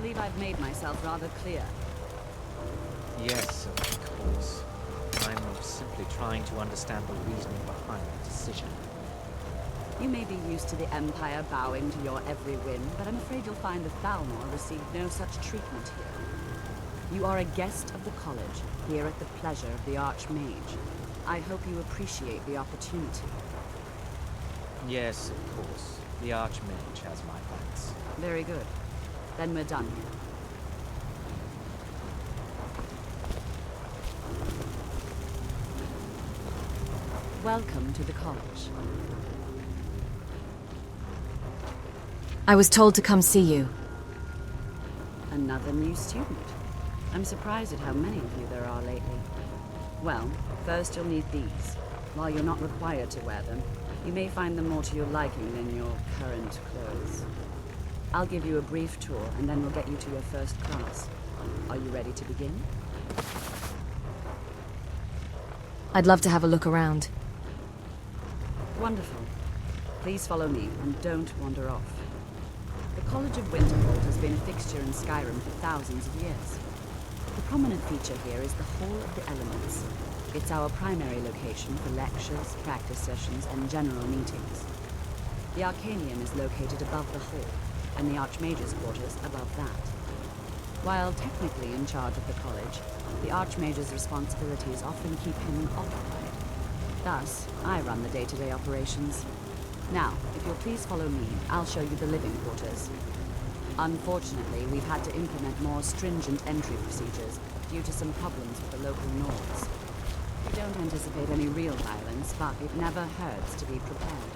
believe I've made myself rather clear. Yes, of course. I'm simply trying to understand the reasoning behind the decision. You may be used to the Empire bowing to your every whim, but I'm afraid you'll find that Thalmor received no such treatment here. You are a guest of the college, here at the pleasure of the Archmage. I hope you appreciate the opportunity. Yes, of course. The Archmage has my thanks. Very good. Then we're done here. Welcome to the college. I was told to come see you. Another new student. I'm surprised at how many of you there are lately. Well, first you'll need these. While you're not required to wear them, you may find them more to your liking than your current clothes. I'll give you a brief tour, and then we'll get you to your first class. Are you ready to begin? I'd love to have a look around. Wonderful. Please follow me, and don't wander off. The College of Winterhold has been a fixture in Skyrim for thousands of years. The prominent feature here is the Hall of the Elements. It's our primary location for lectures, practice sessions, and general meetings. The Arcanium is located above the hall, and the Archmage's quarters above that. While technically in charge of the college, the Archmage's responsibilities often keep him occupied. Thus, I run the day-to-day operations. Now, if you'll please follow me, I'll show you the living quarters. Unfortunately, we've had to implement more stringent entry procedures due to some problems with the local Nords. We don't anticipate any real violence, but it never hurts to be prepared.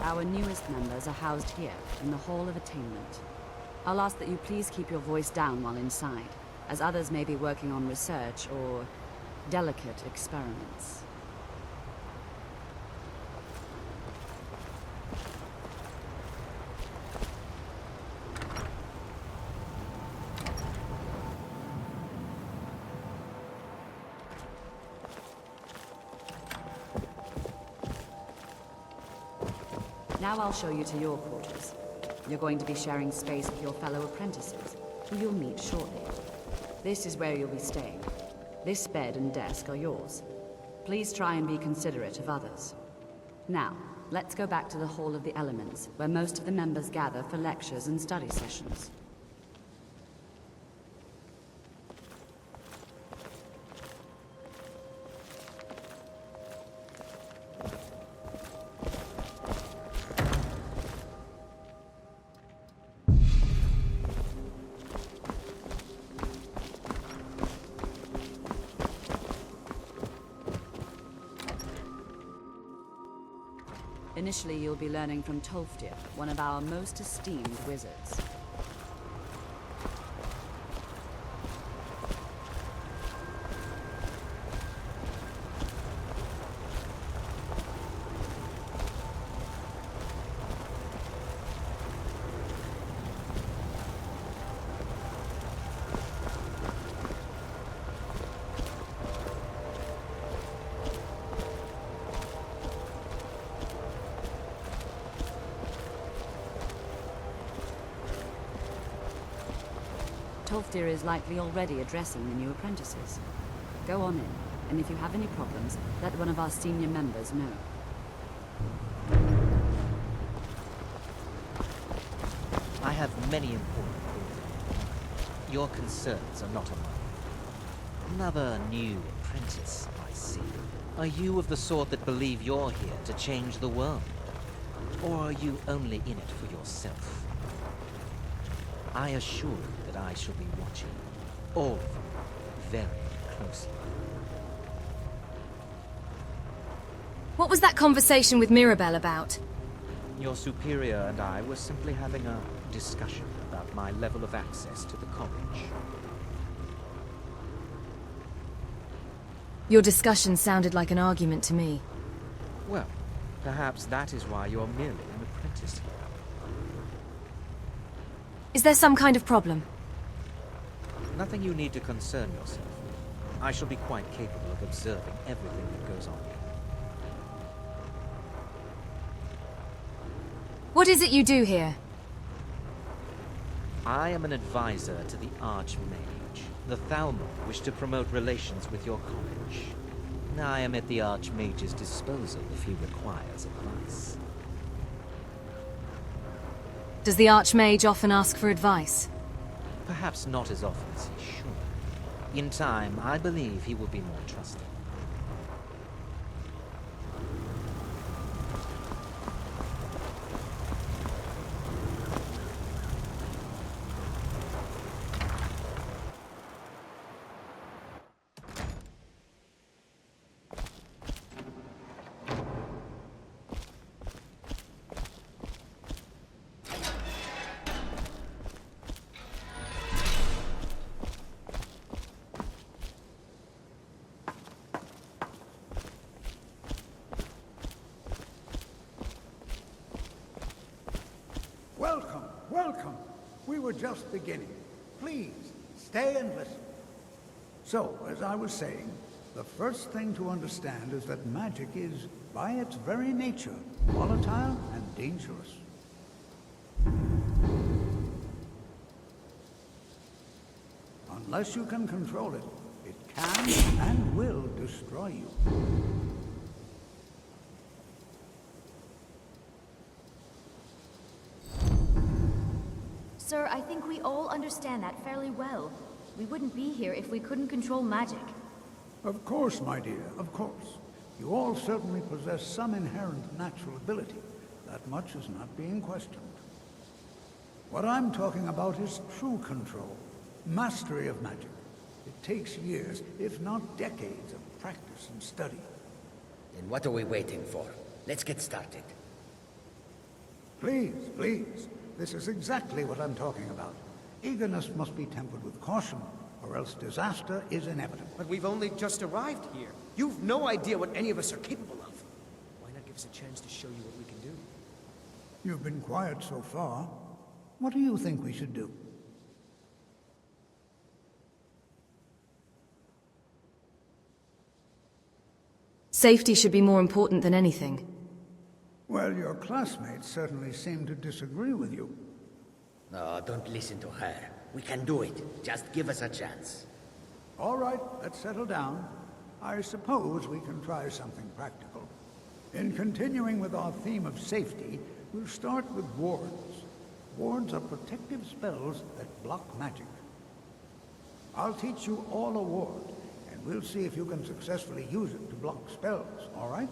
Our newest members are housed here, in the Hall of Attainment. I'll ask that you please keep your voice down while inside, as others may be working on research or delicate experiments. Now I'll show you to your quarters. You're going to be sharing space with your fellow apprentices, who you'll meet shortly. This is where you'll be staying. This bed and desk are yours. Please try and be considerate of others. Now, let's go back to the Hall of the Elements, where most of the members gather for lectures and study sessions. Initially, you'll be learning from Tolfdir, one of our most esteemed wizards. Tolfdir is likely already addressing the new apprentices. Go on in, and if you have any problems, let one of our senior members know. I have many important queries. Your concerns are not among. Another new apprentice, I see. Are you of the sort that believe you're here to change the world? Or are you only in it for yourself? I assure you that I shall be watching all of you very closely. What was that conversation with Mirabelle about? Your superior and I were simply having a discussion about my level of access to the college. Your discussion sounded like an argument to me. Well, perhaps that is why you're merely an apprentice here. Is there some kind of problem? Nothing you need to concern yourself with. I shall be quite capable of observing everything that goes on here. What is it you do here? I am an advisor to the Archmage. The Thalmor wish to promote relations with your college. I am at the Archmage's disposal if he requires advice. Does the Archmage often ask for advice? Perhaps not as often as he should. In time, I believe he will be more trusting. Welcome, welcome. We were just beginning. Please, stay and listen. So, as I was saying, the first thing to understand is that magic is, by its very nature, volatile and dangerous. Unless you can control it, it can and will destroy you. Sir, I think we all understand that fairly well. We wouldn't be here if we couldn't control magic. Of course, my dear, of course. You all certainly possess some inherent natural ability. That much is not being questioned. What I'm talking about is true control, mastery of magic. It takes years, if not decades, of practice and study. Then what are we waiting for? Let's get started. Please, please. This is exactly what I'm talking about. Eagerness must be tempered with caution, or else disaster is inevitable. But we've only just arrived here. You've no idea what any of us are capable of. Why not give us a chance to show you what we can do? You've been quiet so far. What do you think we should do? Safety should be more important than anything. Well, your classmates certainly seem to disagree with you. No, don't listen to her. We can do it. Just give us a chance. All right, let's settle down. I suppose we can try something practical. In continuing with our theme of safety, we'll start with wards. Wards are protective spells that block magic. I'll teach you all a ward, and we'll see if you can successfully use it to block spells, all right?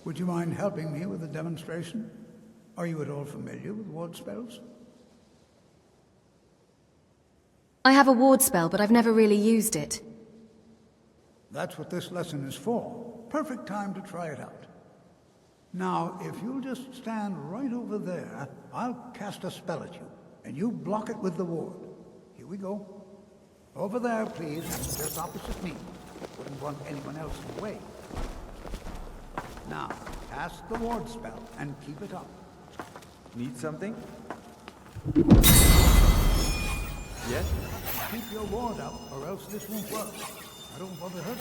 Would you mind helping me with a demonstration? Are you at all familiar with ward spells? I have a ward spell, but I've never really used it. That's what this lesson is for. Perfect time to try it out. Now, if you'll just stand right over there, I'll cast a spell at you, and you block it with the ward. Here we go. Over there, please, just opposite me. Wouldn't want anyone else in the way. Now, cast the ward spell and keep it up. Need something? Yes? Keep your ward up, or else this won't work. I don't want to hurt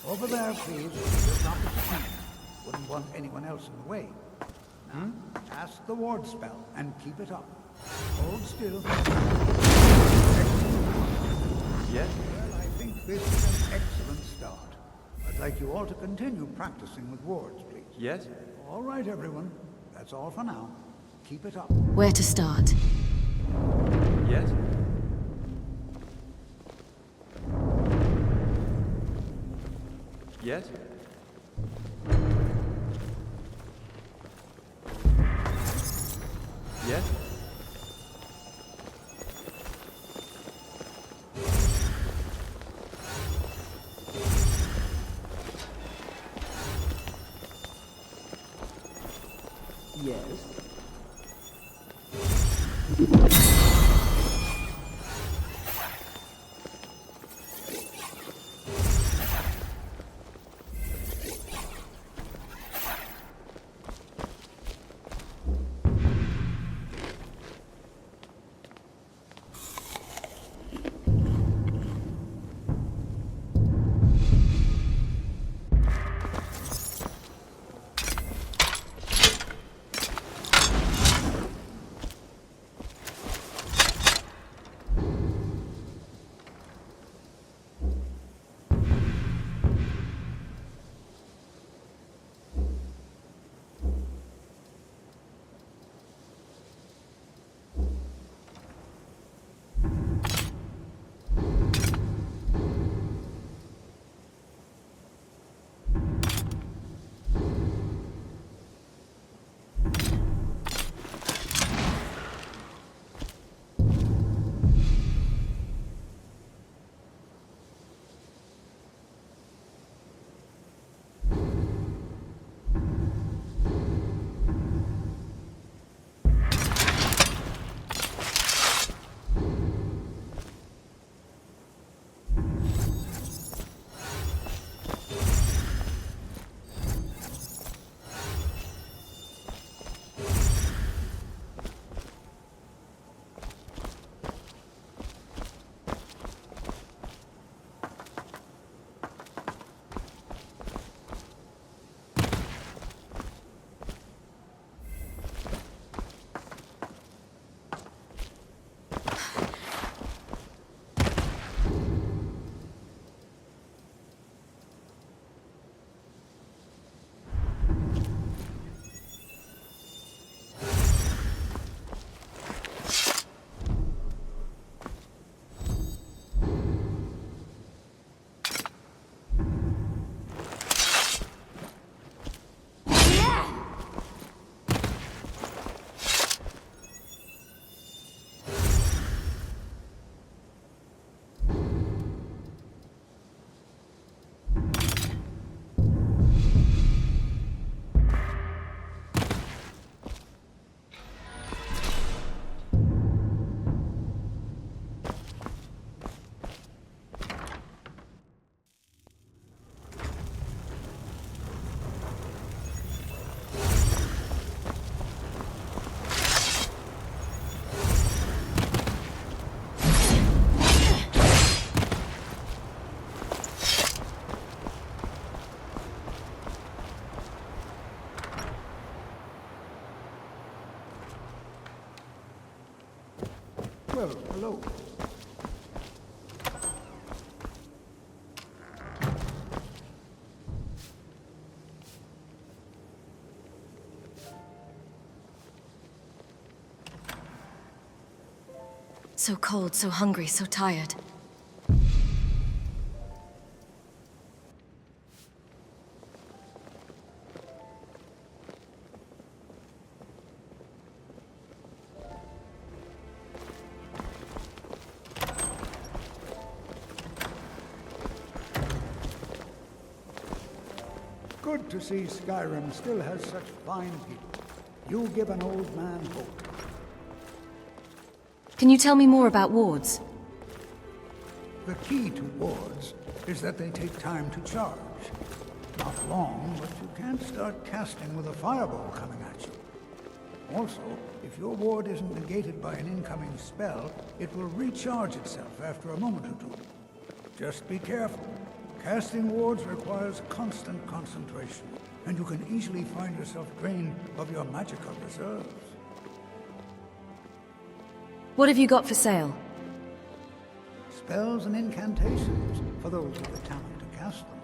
you. Over there, please, just opposite me. Wouldn't want anyone else in the way. Now, cast the ward spell and keep it up. Hold still. Yes? Well, I think this is an excellent start. I'd like you all to continue practicing with wards, please. Yes? All right, everyone. That's all for now. Keep it up. Where to start? Yes? Yes? Yes? Well, hello. So cold, so hungry, so tired. Good to see Skyrim still has such fine people. You give an old man hope. Can you tell me more about wards? The key to wards is that they take time to charge. Not long, but you can't start casting with a fireball coming at you. Also, if your ward isn't negated by an incoming spell, it will recharge itself after a moment or two. Just be careful. Casting wards requires constant concentration, and you can easily find yourself drained of your magical reserves. What have you got for sale? Spells and incantations for those with the talent to cast them.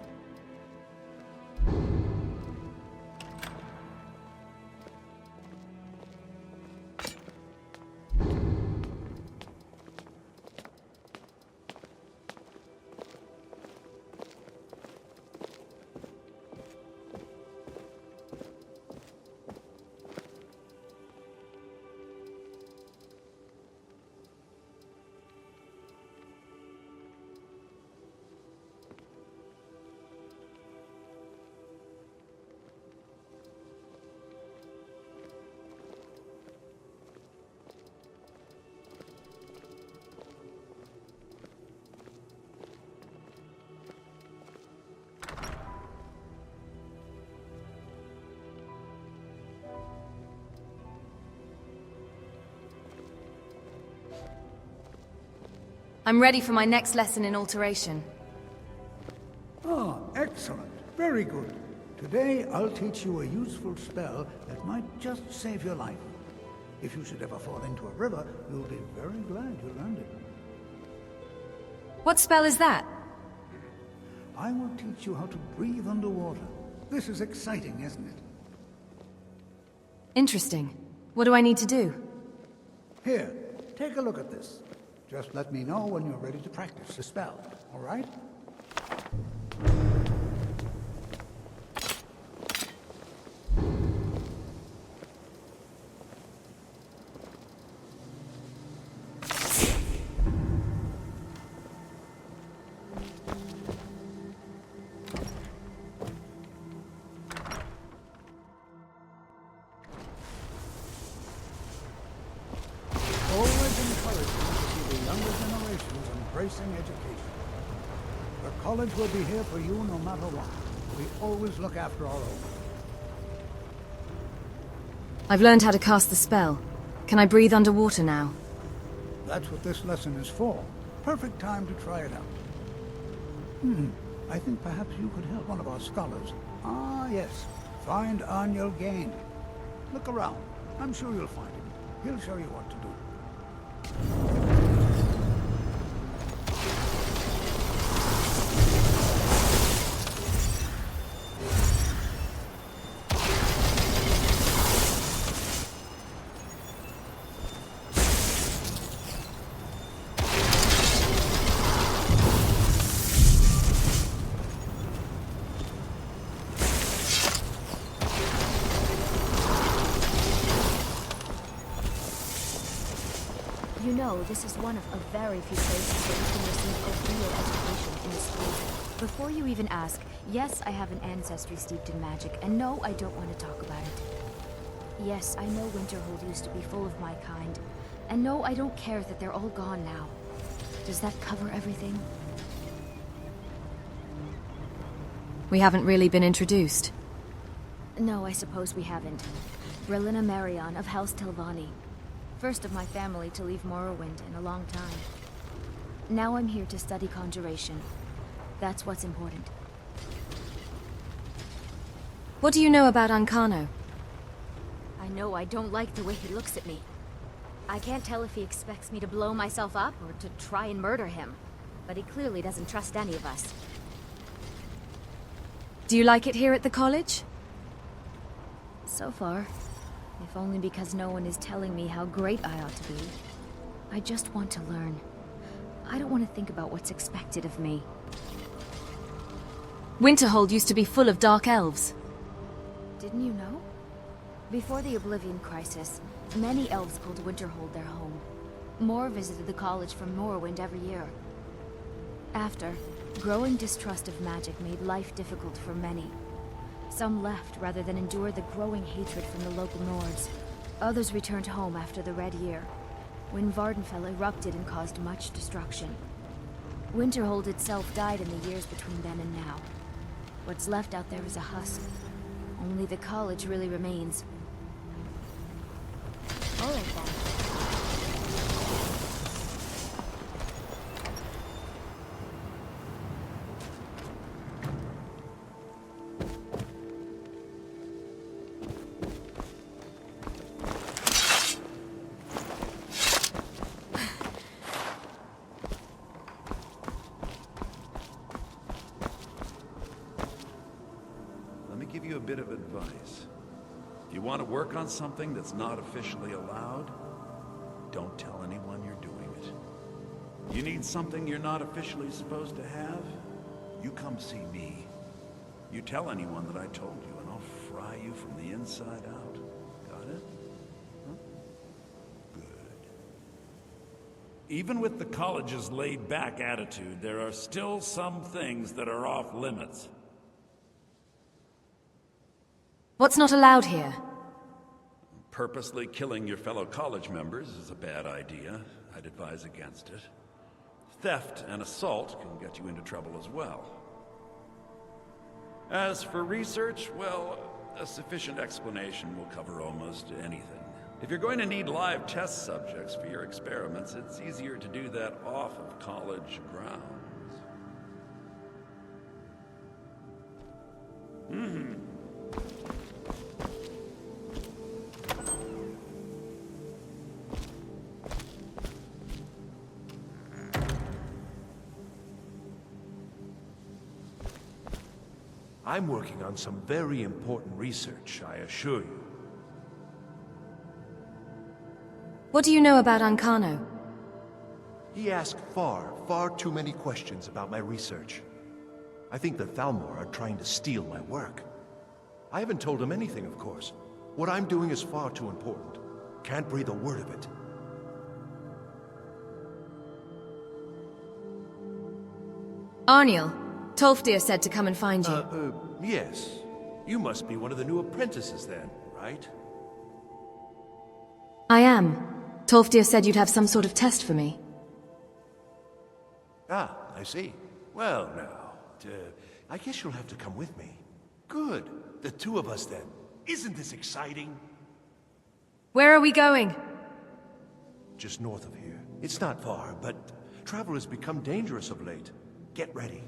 I'm ready for my next lesson in alteration. Ah, excellent. Very good. Today, I'll teach you a useful spell that might just save your life. If you should ever fall into a river, you'll be very glad you learned it. What spell is that? I will teach you how to breathe underwater. This is exciting, isn't it? Interesting. What do I need to do? Here, take a look at this. Just let me know when you're ready to practice the spell, all right? Always encouraging to see the younger generations embracing education. The college will be here for you no matter what. We always look after our own. I've learned how to cast the spell. Can I breathe underwater now? That's what this lesson is for. Perfect time to try it out. I think perhaps you could help one of our scholars. Ah, yes. Find Arniel Gain. Look around. I'm sure you'll find him. He'll show you what to do. You know, this is one of a very few places where you can receive a real education in the schools. Before you even ask, yes, I have an ancestry steeped in magic, and no, I don't want to talk about it. Yes, I know Winterhold used to be full of my kind, and no, I don't care that they're all gone now. Does that cover everything? We haven't really been introduced. No, I suppose we haven't. Brelina Marion of House Telvanni. First of my family to leave Morrowind in a long time. Now I'm here to study conjuration. That's what's important. What do you know about Ancano? I know I don't like the way he looks at me. I can't tell if he expects me to blow myself up or to try and murder him. But he clearly doesn't trust any of us. Do you like it here at the college? So far. If only because no one is telling me how great I ought to be. I just want to learn. I don't want to think about what's expected of me. Winterhold used to be full of dark elves. Didn't you know? Before the Oblivion Crisis, many elves called Winterhold their home. More visited the college from Morrowind every year. After, growing distrust of magic made life difficult for many. Some left rather than endure the growing hatred from the local Nords. Others returned home after the Red Year, when Vardenfell erupted and caused much destruction. Winterhold itself died in the years between then and now. What's left out there is a husk. Only the college really remains. All right then. Let me give you a bit of advice. If you want to work on something that's not officially allowed, don't tell anyone you're doing it. You need something you're not officially supposed to have? You come see me. You tell anyone that I told you, and I'll fry you from the inside out. Got it? Huh? Good. Even with the college's laid-back attitude, there are still some things that are off limits. What's not allowed here? Purposely killing your fellow college members is a bad idea. I'd advise against it. Theft and assault can get you into trouble as well. As for research, well, a sufficient explanation will cover almost anything. If you're going to need live test subjects for your experiments, it's easier to do that off of college grounds. I'm working on some very important research, I assure you. What do you know about Ancano? He asked far too many questions about my research. I think the Thalmor are trying to steal my work. I haven't told him anything, of course. What I'm doing is far too important. Can't breathe a word of it. Arniel, Tolfdir said to come and find you. Yes. You must be one of the new apprentices then, right? I am. Tolfdir said you'd have some sort of test for me. Ah, I see. Well, now, I guess you'll have to come with me. Good. The two of us then. Isn't this exciting? Where are we going? Just north of here. It's not far, but travel has become dangerous of late. Get ready.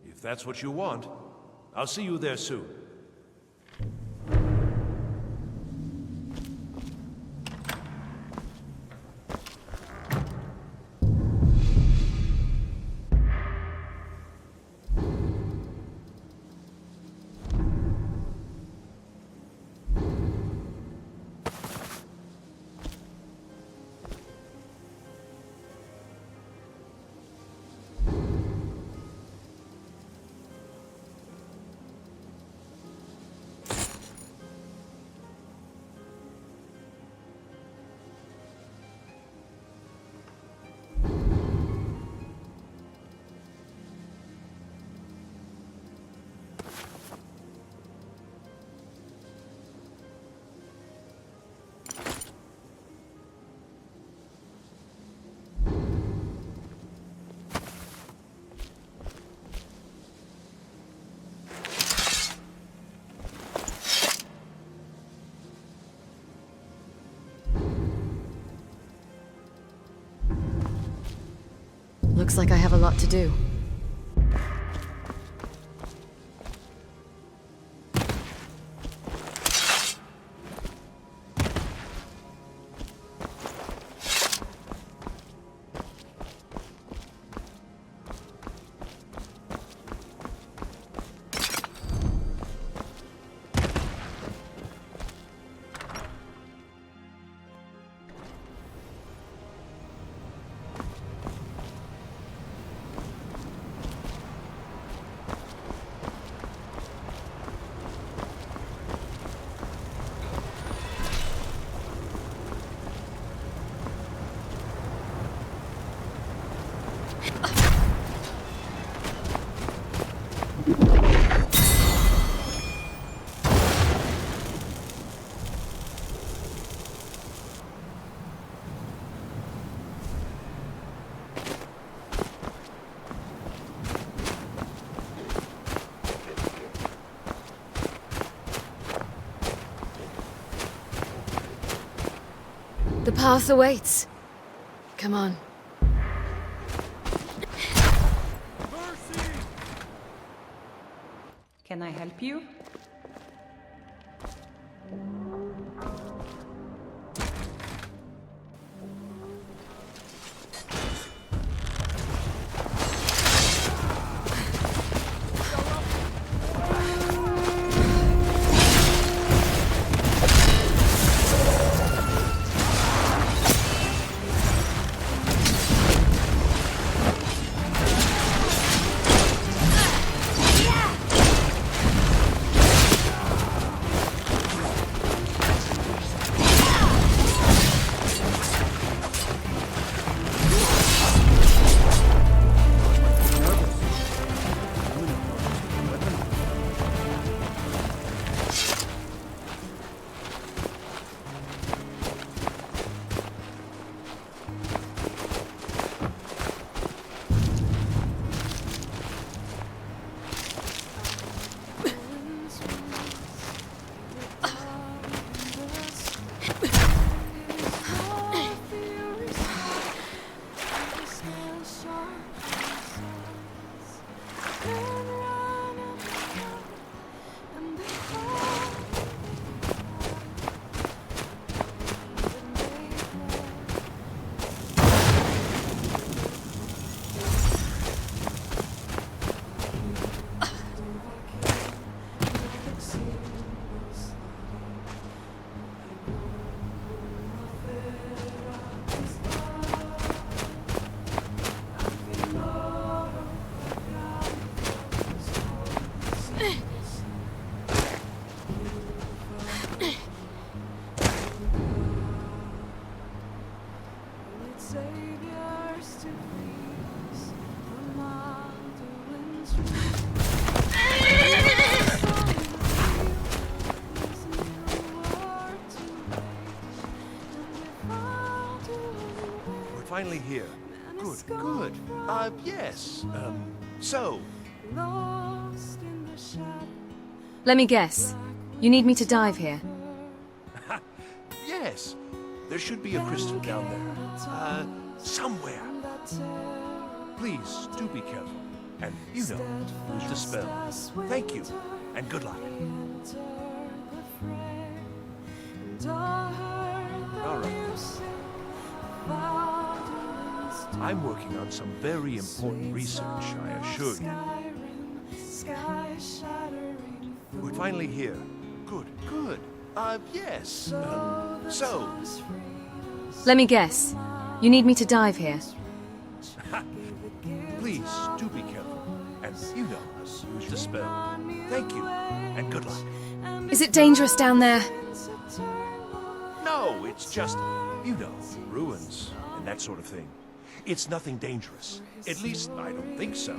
If that's what you want, I'll see you there soon. Looks like I have a lot to do. The path awaits. Come on. Can I help you? Finally here. Good, good. Yes. So, Let me guess. You need me to dive here. yes. There should be a crystal down there. Somewhere. Please, do be careful. And, use the spell. Thank you, and good luck. All right. I'm working on some very important research, I assure you. We're finally here. Good, good. Yes. So, Let me guess. You need me to dive here. please, do be careful. And, use the spell. Thank you, and good luck. Is it dangerous down there? No, it's just, ruins and that sort of thing. It's nothing dangerous. At least, I don't think so.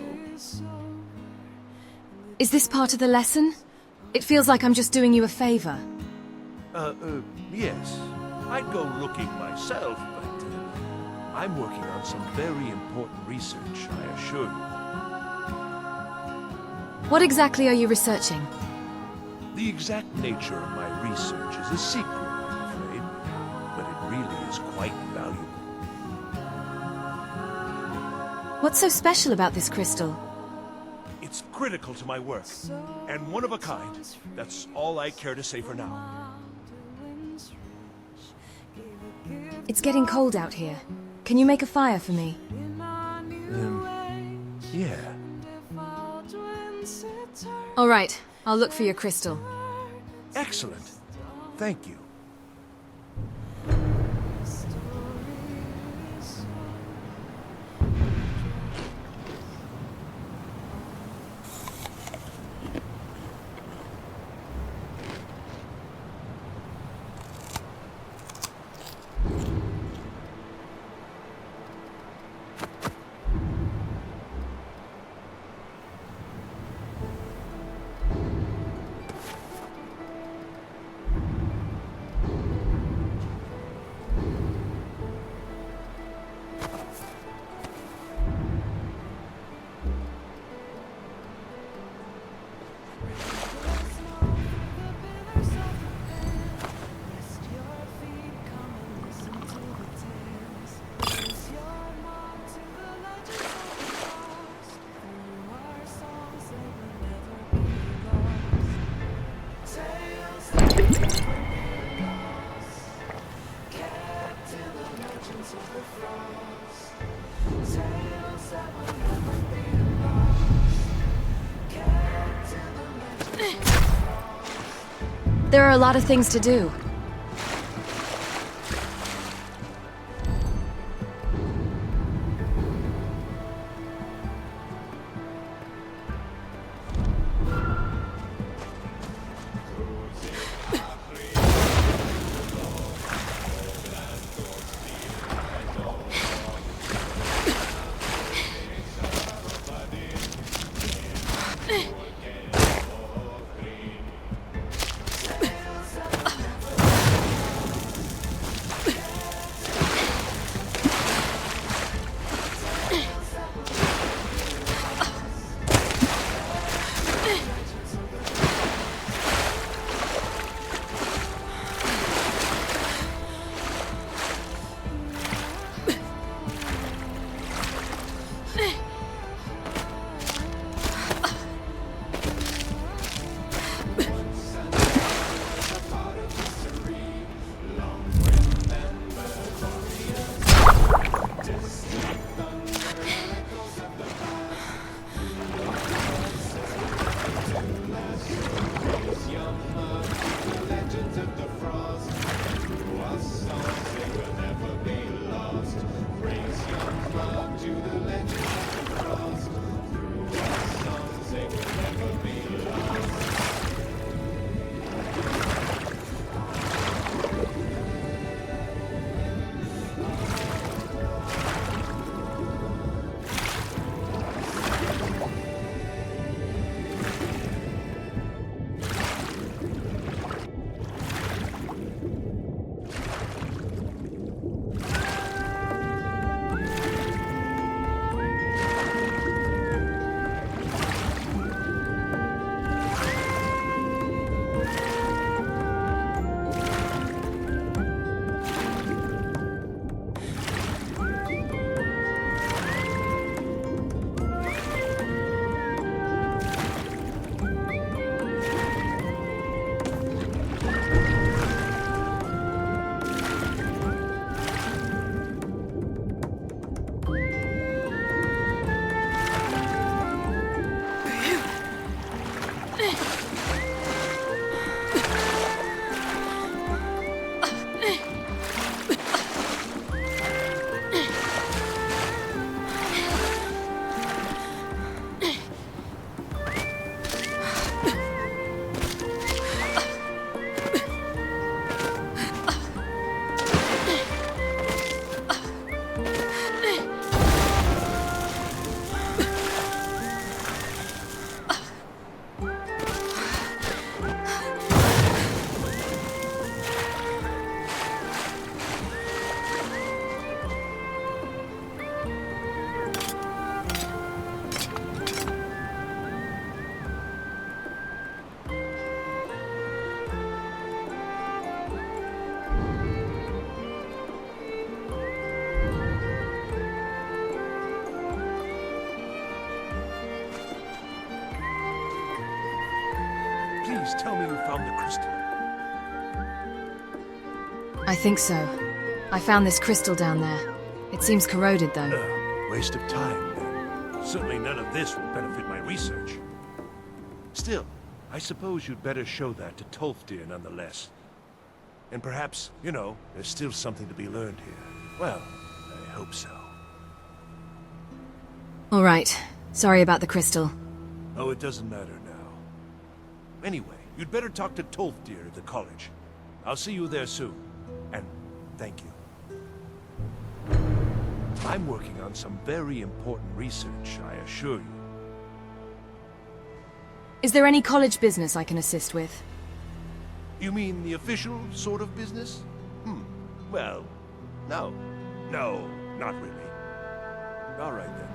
Is this part of the lesson? It feels like I'm just doing you a favor. Yes. I'd go looking myself, but I'm working on some very important research, I assure you. What exactly are you researching? The exact nature of my research is a secret, I'm afraid, but it really is quite valuable. What's so special about this crystal? It's critical to my work, and one of a kind. That's all I care to say for now. It's getting cold out here. Can you make a fire for me? Yeah. All right, I'll look for your crystal. Excellent. Thank you. There are a lot of things to do. Please tell me you found the crystal. I think so. I found this crystal down there. It seems corroded, though. Waste of time, then. Certainly none of this will benefit my research. Still, I suppose you'd better show that to Tolfdir nonetheless. And perhaps, you know, there's still something to be learned here. Well, I hope so. All right. Sorry about the crystal. Oh, it doesn't matter now. Anyway, you'd better talk to Tolfdir at the college. I'll see you there soon. And thank you. I'm working on some very important research, I assure you. Is there any college business I can assist with? You mean the official sort of business? Well, no. No, not really. All right then.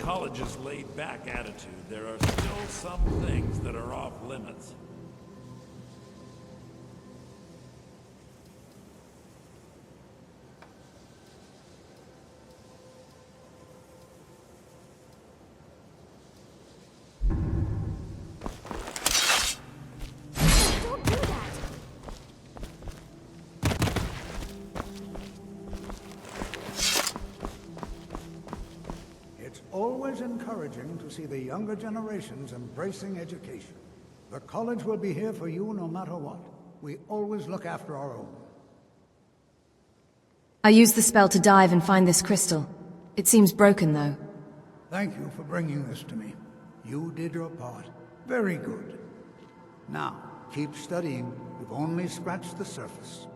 college's laid-back attitude, there are still some things that are off limits. Don't do that! It's always encouraging to see the younger generations embracing education. The college will be here for you no matter what. We always look after our own. I used the spell to dive and find this crystal. It seems broken, though. Thank you for bringing this to me. You did your part. Very good. Now, keep studying. You've only scratched the surface.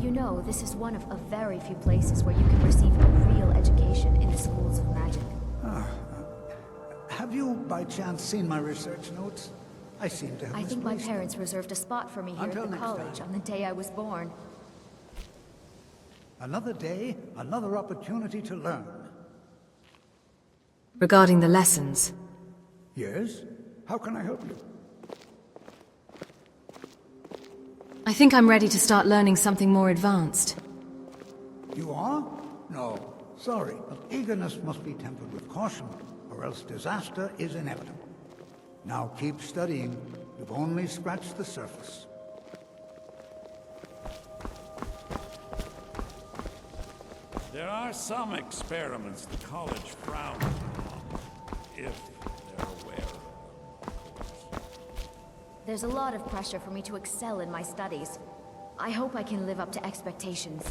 You know, this is one of a very few places where you can receive a real education in the schools of magic. Have you, by chance, seen my research notes? I seem to have I think my misplaced them. parents reserved a spot for me here Until at the next college time. on the day I was born. Another day, another opportunity to learn. Regarding the lessons. Yes? How can I help you? I think I'm ready to start learning something more advanced. You are? No. Sorry, but eagerness must be tempered with caution, or else disaster is inevitable. Now keep studying. You've only scratched the surface. There are some experiments the college frowns upon, if they're aware of them, of course. There's a lot of pressure for me to excel in my studies. I hope I can live up to expectations.